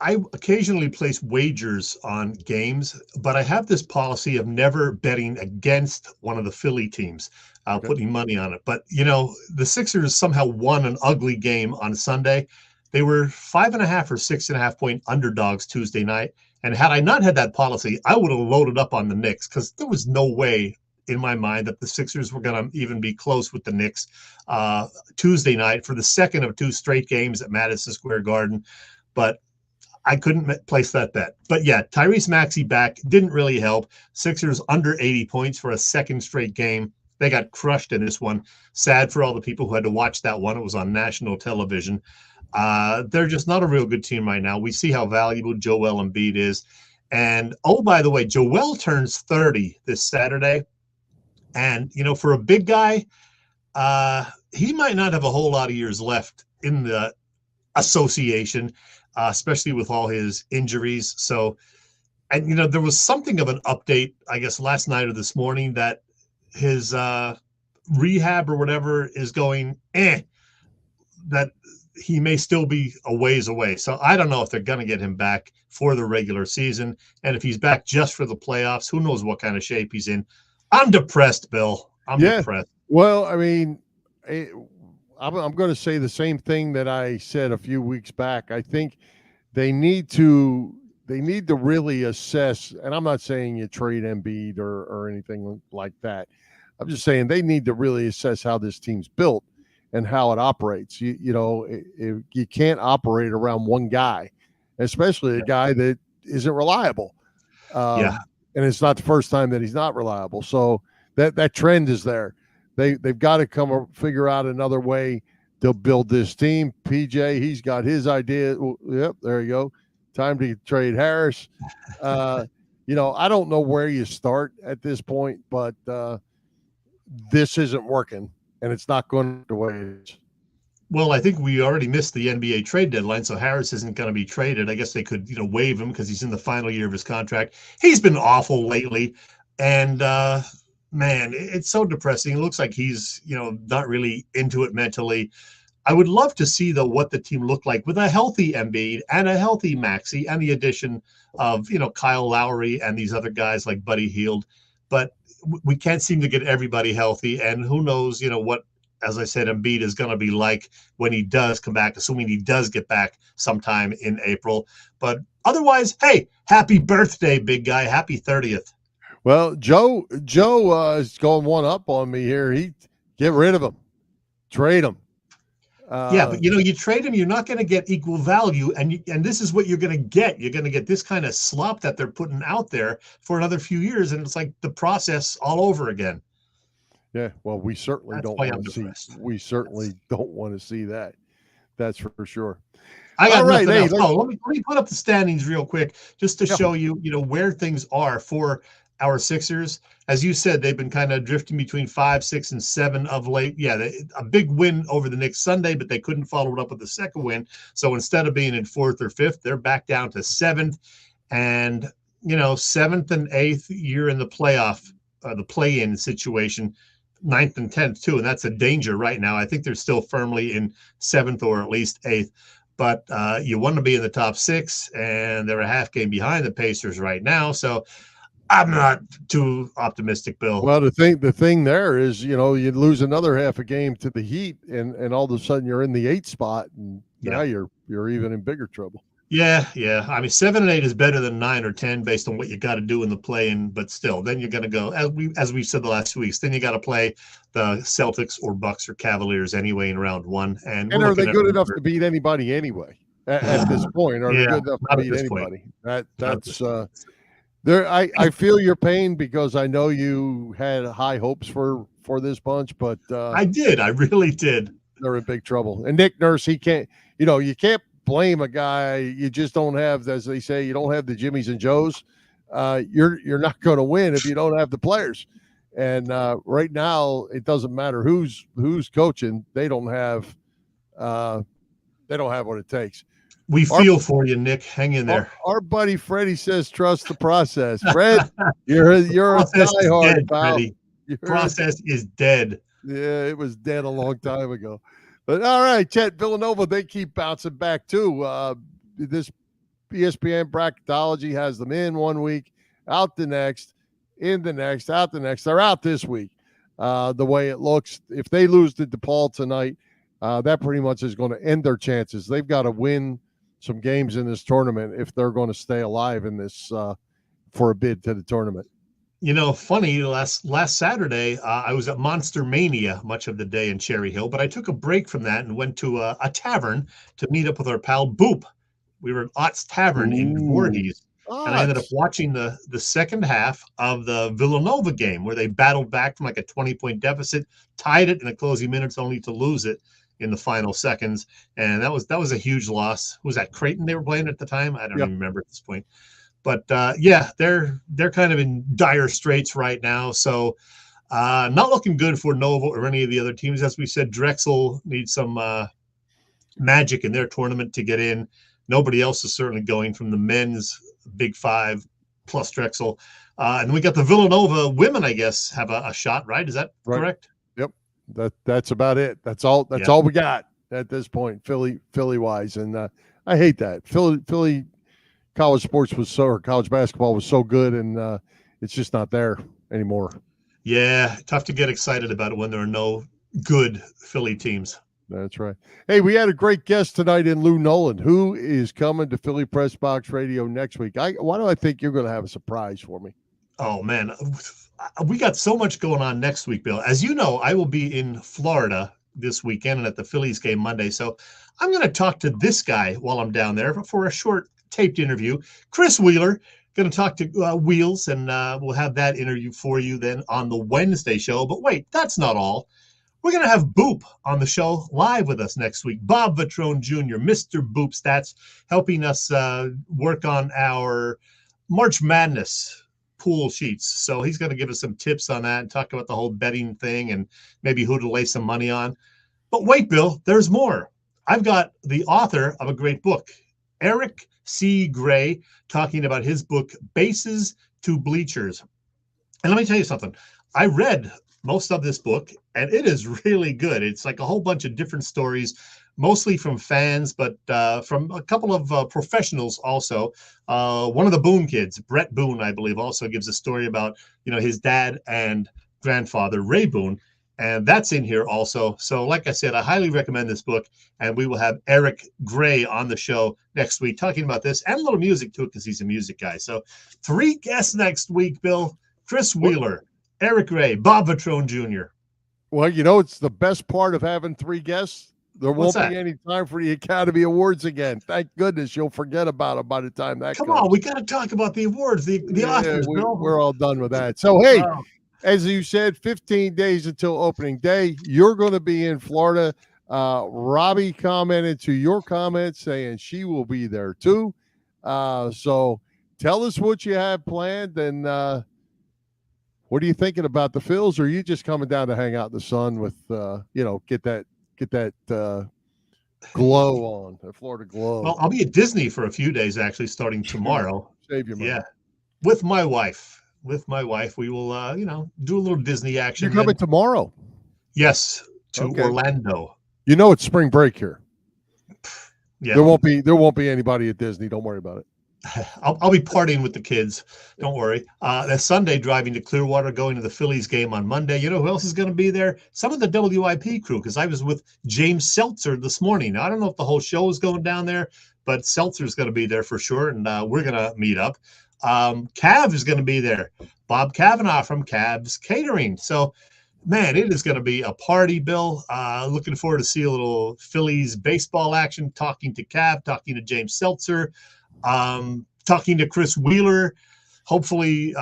I occasionally place wagers on games, but I have this policy of never betting against one of the Philly teams, putting money on it. But, the Sixers somehow won an ugly game on Sunday. They were 5.5 or 6.5 point underdogs Tuesday night. And had I not had that policy, I would have loaded up on the Knicks because there was no way in my mind that the Sixers were going to even be close with the Knicks Tuesday night for the second of 2 straight games at Madison Square Garden. But I couldn't place that bet. But yeah, Tyrese Maxey back didn't really help. Sixers under 80 points for a second straight game. They got crushed in this one. Sad for all the people who had to watch that one. It was on national television. They're just not a real good team right now. We see how valuable Joel Embiid is. And, oh, by the way, Joel turns 30 this Saturday. And, for a big guy, he might not have a whole lot of years left in the association, especially with all his injuries. So, and, there was something of an update, I guess, last night or this morning that his rehab or whatever is going, that he may still be a ways away. So I don't know if they're going to get him back for the regular season. And if he's back just for the playoffs, who knows what kind of shape he's in. I'm depressed, Bill. I'm depressed. Well, I mean, I'm going to say the same thing that I said a few weeks back. I think they need to really assess, and I'm not saying you trade Embiid or anything like that. I'm just saying they need to really assess how this team's built and how it operates. You can't operate around one guy, especially a guy that isn't reliable. And it's not the first time that he's not reliable. So that trend is there. They've got to figure out another way to build this team. PJ, he's got his idea. Yep, there you go. Time to trade Harris. I don't know where you start at this point, but this isn't working. And it's not going the way it is. Well, I think we already missed the NBA trade deadline, so Harris isn't going to be traded. I guess they could, waive him because he's in the final year of his contract. He's been awful lately, and man, it's so depressing. It looks like he's, not really into it mentally. I would love to see, though, what the team looked like with a healthy Embiid and a healthy Maxey and the addition of, Kyle Lowry and these other guys like Buddy Hield. But we can't seem to get everybody healthy, and who knows, what, as I said, Embiid is going to be like when he does come back, assuming he does get back sometime in April. But otherwise, hey, happy birthday, big guy. Happy 30th. Well, Joe is going one up on me here. Get rid of him. Trade him. Yeah, but you trade him, you're not going to get equal value, and this is what you're going to get. You're going to get this kind of slop that they're putting out there for another few years, and it's like the process all over again. Yeah, well, we certainly don't want to see. We certainly don't want to see that. That's for sure. I got nothing else. Let me put up the standings real quick just to show you, where things are for our Sixers. As you said, they've been kind of drifting between 5, 6, and 7 of late. Yeah, a big win over the Knicks Sunday, but they couldn't follow it up with the second win. So instead of being in 4th or 5th, they're back down to 7th. And, 7th and 8th year in the the play-in situation, 9th and 10th too. And that's a danger right now. I think they're still firmly in 7th or at least 8th. But you want to be in the top 6, and they're a half game behind the Pacers right now. So I'm not too optimistic, Bill. Well, the thing there is, you lose another half a game to the Heat, and all of a sudden you're in the 8th spot, and now you're even in bigger trouble. Yeah. I mean, 7 and 8 is better than 9 or 10 based on what you got to do in the play-in. But still, then you're going to go as we've said the last 2 weeks. Then you got to play the Celtics or Bucks or Cavaliers anyway in round 1. And are they good enough to beat anybody anyway? At this point, are they good enough to beat anybody? That's. I feel your pain because I know you had high hopes for this bunch, but I did. I really did. They're in big trouble. And Nick Nurse, he can't. You can't blame a guy. You just don't have, as they say, you don't have the Jimmies and Joes. You're not going to win if you don't have the players. And right now, it doesn't matter who's coaching. They don't have what it takes. We feel for you, Nick. Hang in there. Our buddy Freddie says, "Trust the process." Fred, you're a diehard, pal. Process is dead. Yeah, it was dead a long time ago. But all right, Chet, Villanova, they keep bouncing back too. This ESPN bracketology has them in 1 week, out the next, in the next, out the next. They're out this week. The way it looks, if they lose to DePaul tonight, that pretty much is going to end their chances. They've got to win some games in this tournament if they're going to stay alive in this for a bid to the tournament. Funny, last Saturday, I was at Monster Mania much of the day in Cherry Hill, but I took a break from that and went to a tavern to meet up with our pal Boop. We were at Ott's Tavern in Voorhees, and I ended up watching the second half of the Villanova game where they battled back from like a 20-point deficit, tied it in the closing minutes only to lose it in the final seconds. And that was a huge loss. Was that Creighton they were playing at the time? I don't even remember at this point. But they're kind of in dire straits right now. So not looking good for Nova or any of the other teams. As we said, Drexel needs some magic in their tournament to get in. Nobody else is certainly going from the men's Big Five plus Drexel. And we got the Villanova women, I guess, have a shot, right? Is that correct? Yep. That's about it. That's all we got at this point, Philly wise. And I hate that. Philly college college basketball was so good, and it's just not there anymore. Yeah, tough to get excited about it when there are no good Philly teams. That's right. Hey, we had a great guest tonight in Lou Nolan, who is coming to Philly Press Box Radio next week. Why do I think you're going to have a surprise for me? Oh, man. We got so much going on next week, Bill. As you know, I will be in Florida this weekend and at the Phillies game Monday. So I'm going to talk to this guy while I'm down there for a short taped interview. Chris Wheeler, going to talk to Wheels, and we'll have that interview for you then on the Wednesday show. But wait, that's not all. We're going to have Boop on the show live with us next week. Bob Vetrone Jr., Mr. Boop Stats, helping us work on our March Madness pool sheets. So he's going to give us some tips on that and talk about the whole betting thing and maybe who to lay some money on. But wait, Bill, there's more. I've got the author of a great book, Eric C. Gray, talking about his book, Bases to Bleachers. And let me tell you something. I read most of this book, and it is really good. It's like a whole bunch of different stories, mostly from fans, but from a couple of professionals also. One of the Boone kids, Brett Boone, I believe, also gives a story about, his dad and grandfather, Ray Boone. And that's in here also. So like I said, I highly recommend this book. And we will have Eric Gray on the show next week talking about this and a little music too, because he's a music guy. So 3 guests next week, Bill. Chris Wheeler, Eric Gray, Bob Vetrone Jr. Well, it's the best part of having 3 guests. There won't be any time for the Academy Awards again. Thank goodness you'll forget about them by the time that comes. Come on, we got to talk about the awards, the Oscars. We're all done with that. So, hey, as you said, 15 days until opening day. You're going to be in Florida. Robbie commented to your comments saying she will be there too. So tell us what you have planned and What are you thinking about the Phils? Or are you just coming down to hang out in the sun with, get that glow on, the Florida glow? Well, I'll be at Disney for a few days, actually, starting tomorrow. Save your money. Yeah, with my wife. We will, do a little Disney action. You're coming tomorrow? Yes, to Okay. Orlando. It's spring break here. Yeah, there won't be anybody at Disney. Don't worry about it. I'll be partying with the kids. Don't worry. That Sunday, driving to Clearwater, going to the Phillies game on Monday. You know who else is going to be there? Some of the WIP crew, because I was with James Seltzer this morning. Now, I don't know if the whole show is going down there, but Seltzer's going to be there for sure, and we're going to meet up. Cav is going to be there. Bob Cavanaugh from Cavs Catering. So, man, it is going to be a party, Bill. Looking forward to see a little Phillies baseball action, talking to Cav, talking to James Seltzer, talking to Chris Wheeler, hopefully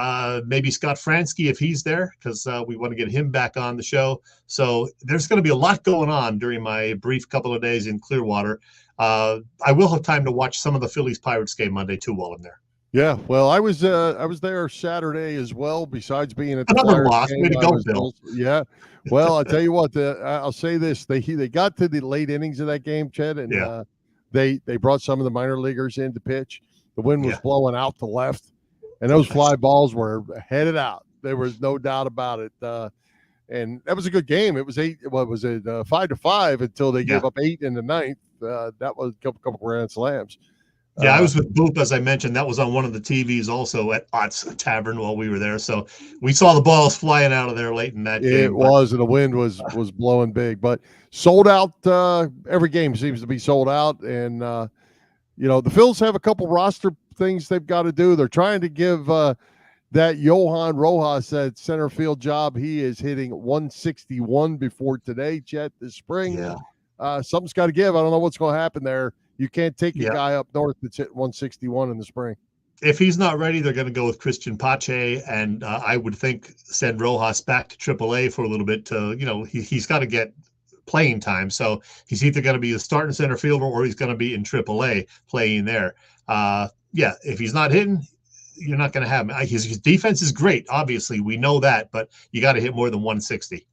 maybe Scott Fransky if he's there, because we want to get him back on the show. So there's going to be a lot going on during my brief couple of days in Clearwater. I will have time to watch some of the Phillies-Pirates game Monday, too, while I'm there. Yeah, well, I was there Saturday as well. Besides being at the Another Flyers loss. game, Way to go, Bill. Yeah, well, I'll tell you what. I'll say this: they got to the late innings of that game, Ched, and they brought some of the minor leaguers in to pitch. The wind was blowing out to left, and those fly balls were headed out. There was no doubt about it. And that was a good game. It was 5-5 until they gave up 8 in the ninth. That was a couple grand slams. Yeah, I was with Boop, as I mentioned. That was on one of the TVs also at Ott's Tavern while we were there. So we saw the balls flying out of there late in that game. It was, and the wind was blowing big. But sold out. Every game seems to be sold out. And, the Phils have a couple roster things they've got to do. They're trying to give that Johan Rojas that center field job. He is hitting 161 before today, Chet, this spring. Yeah. Something's got to give. I don't know what's going to happen there. You can't take a guy up north that's hit 161 in the spring. If he's not ready, they're going to go with Christian Pache, and I would think send Rojas back to AAA for a little bit to, he's got to get playing time. So he's either going to be a starting center fielder or he's going to be in AAA playing there. If he's not hitting, you're not going to have him. His defense is great, obviously. We know that, but you got to hit more than 160.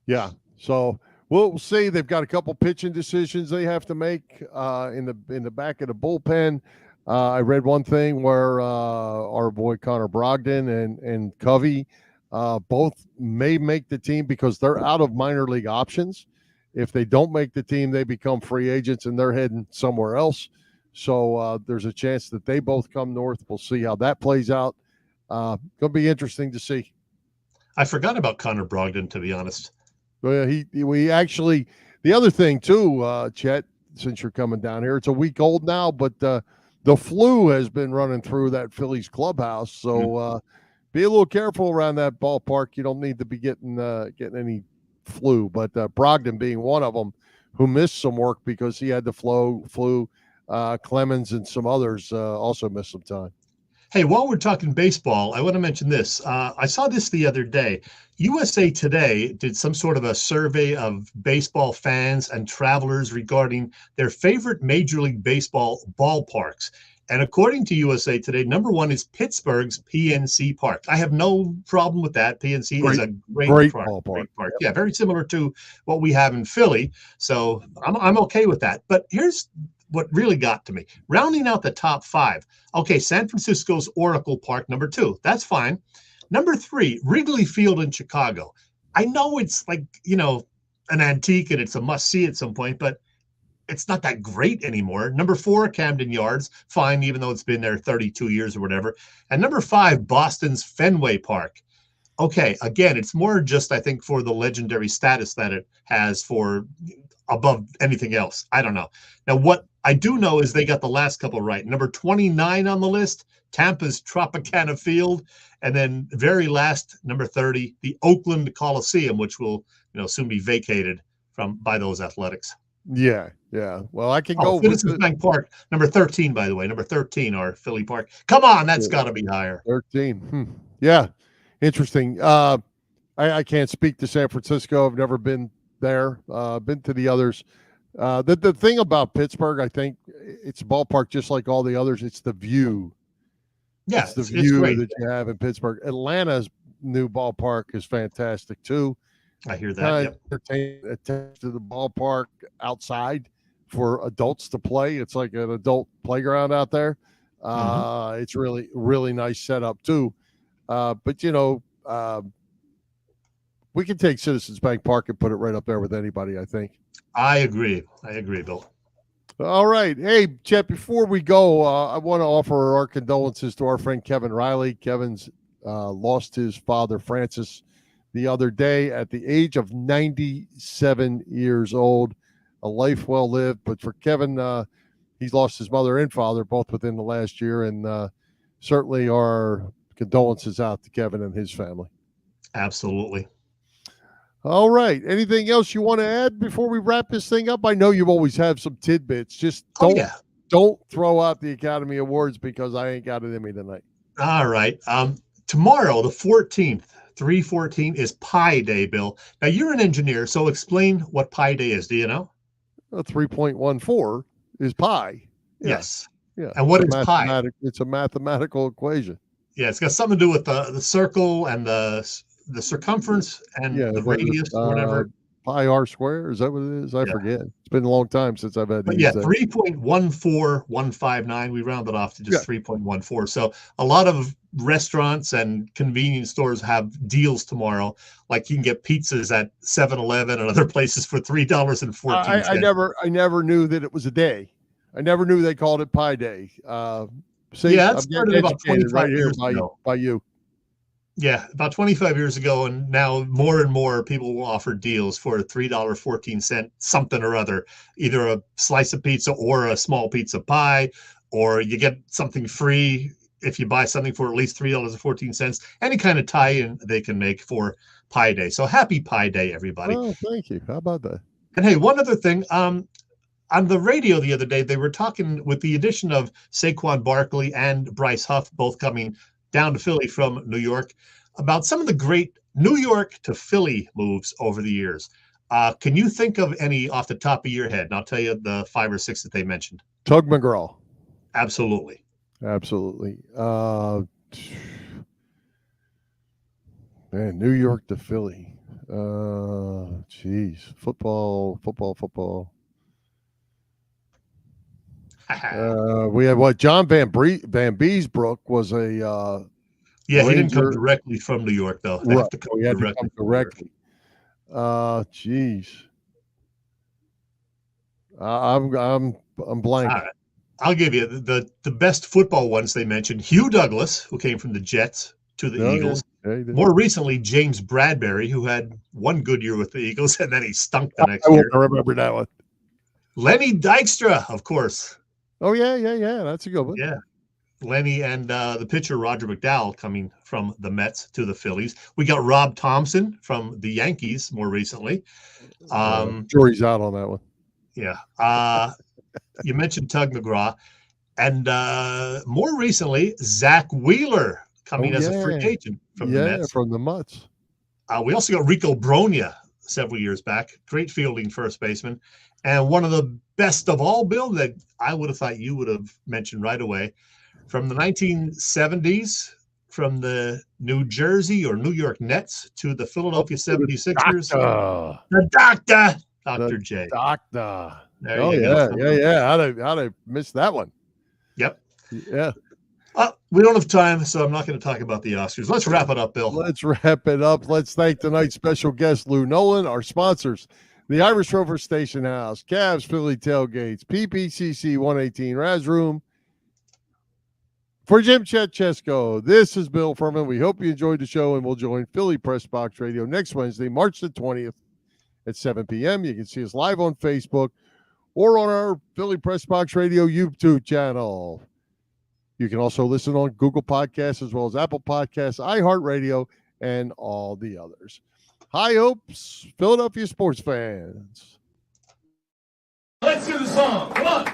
Yeah, so we'll see. They've got a couple pitching decisions they have to make in the back of the bullpen. I read one thing where our boy Connor Brogdon and Covey both may make the team because they're out of minor league options. If they don't make the team, they become free agents and they're heading somewhere else. So there's a chance that they both come north. We'll see how that plays out. Going to be interesting to see. I forgot about Connor Brogdon, to be honest. Well, the other thing too, Chet, since you're coming down here, it's a week old now, but the flu has been running through that Phillies clubhouse. So be a little careful around that ballpark. You don't need to be getting any flu, but Brogdon being one of them who missed some work because he had the flu. Clemens and some others also missed some time. Hey, while we're talking baseball, I want to mention this. I saw this the other day. USA Today did some sort of a survey of baseball fans and travelers regarding their favorite Major League Baseball ballparks. And according to USA Today, number one is Pittsburgh's PNC Park. I have no problem with that. PNC is a great ballpark. Great park. Yeah, very similar to what we have in Philly. So I'm okay with that. But here's what really got to me. Rounding out the top 5. Okay, San Francisco's Oracle Park, number 2. That's fine. Number 3, Wrigley Field in Chicago. I know it's like, an antique and it's a must-see at some point, but it's not that great anymore. Number 4, Camden Yards. Fine, even though it's been there 32 years or whatever. And number 5, Boston's Fenway Park. Okay, again, it's more just, I think, for the legendary status that it has for above anything else. I don't know. Now, what I do know is they got the last couple right. Number 29 on the list, Tampa's Tropicana Field. And then very last, number 30, the Oakland Coliseum, which will soon be vacated by those Athletics. Yeah. Well, I can go. Citizens Bank Park, number 13, by the way. Number 13, our Philly Park. Come on, that's got to be higher. 13. Yeah. Interesting. I can't speak to San Francisco. I've never been there. Been to the others. The thing about Pittsburgh, I think it's a ballpark just like all the others. It's the view. Yeah, it's the view that you have in Pittsburgh. Atlanta's new ballpark is fantastic too. I hear that. Yep. Attached to the ballpark outside for adults to play. It's like an adult playground out there. It's really, really nice setup too. But we can take Citizens Bank Park and put it right up there with anybody, I think. I agree, Bill. All right. Hey, Chet, before we go, I want to offer our condolences to our friend Kevin Riley. Kevin's lost his father, Francis, the other day at the age of 97 years old. A life well lived. But for Kevin, he's lost his mother and father both within the last year. And certainly our condolences out to Kevin and his family. Absolutely. All right. Anything else you want to add before we wrap this thing up? I know you always have some tidbits. Just don't throw out the Academy Awards because I ain't got it in me tonight. All right. Tomorrow, the 14th, 3/14 is Pi Day, Bill. Now, you're an engineer, so explain what Pi Day is. Do you know? 3.14 is pi. Yeah. Yes. Yeah. And what is pi? It's a mathematical equation. Yeah, it's got something to do with the circle and the circumference and the radius or whatever. Pi r square, is that what it is? I forget. It's been a long time since I've had. But 3.14159. We rounded off to just 3.14. So a lot of restaurants and convenience stores have deals tomorrow. Like you can get pizzas at 7-Eleven and other places for $3.14. I never knew that it was a day. I never knew they called it Pi Day. It started about 25 years ago. By you. Yeah, about 25 years ago, and now more and more people will offer deals for $3.14 something or other, either a slice of pizza or a small pizza pie, or you get something free if you buy something for at least $3.14. Any kind of tie-in they can make for Pi Day. So happy Pi Day, everybody. Oh, thank you. How about that? And hey, one other thing. On the radio the other day, they were talking with the addition of Saquon, Barkley, and Bryce Huff, both coming down to Philly from New York, about some of the great New York to Philly moves over the years. Can you think of any off the top of your head? And I'll tell you the 5 or 6 that they mentioned. Tug McGraw. Absolutely. Man, New York to Philly. Football. We had what? John Van Beesbrook was a he didn't come directly from New York though. They have to come directly. I'm blank. All right. I'll give you the best football ones they mentioned. Hugh Douglas, who came from the Jets to the Eagles. Yeah, more recently, James Bradbury, who had one good year with the Eagles, and then he stunk the next year. I remember that one. Lenny Dykstra, of course. Oh, yeah. That's a good one. Yeah. Lenny and the pitcher Roger McDowell coming from the Mets to the Phillies. We got Rob Thompson from the Yankees more recently. Jury's out on that one. Yeah. You mentioned Tug McGraw. And more recently, Zach Wheeler coming as a free agent from the Mets. From the Mets. We also got Rico Brogna several years back. Great fielding first baseman. And one of the best of all, Bill, that I would have thought you would have mentioned right away, from the 1970s, from the New Jersey or New York Nets to the Philadelphia 76ers. The Doctor. Dr. J. Doctor. There you go. Yeah. How'd I miss that one? Yep. Yeah. We don't have time, so I'm not going to talk about the Oscars. Let's wrap it up, Bill. Let's wrap it up. Let's thank tonight's special guest, Lou Nolan, our sponsors, the Irish Rover Station House, Cavs Philly Tailgates, PPCC 118 Raz Room. For Jim Chetchesko, this is Bill Furman. We hope you enjoyed the show, and we'll join Philly Press Box Radio next Wednesday, March the 20th at 7 p.m. You can see us live on Facebook or on our Philly Press Box Radio YouTube channel. You can also listen on Google Podcasts as well as Apple Podcasts, iHeartRadio, and all the others. High hopes, Philadelphia sports fans. Let's do the song. Come on.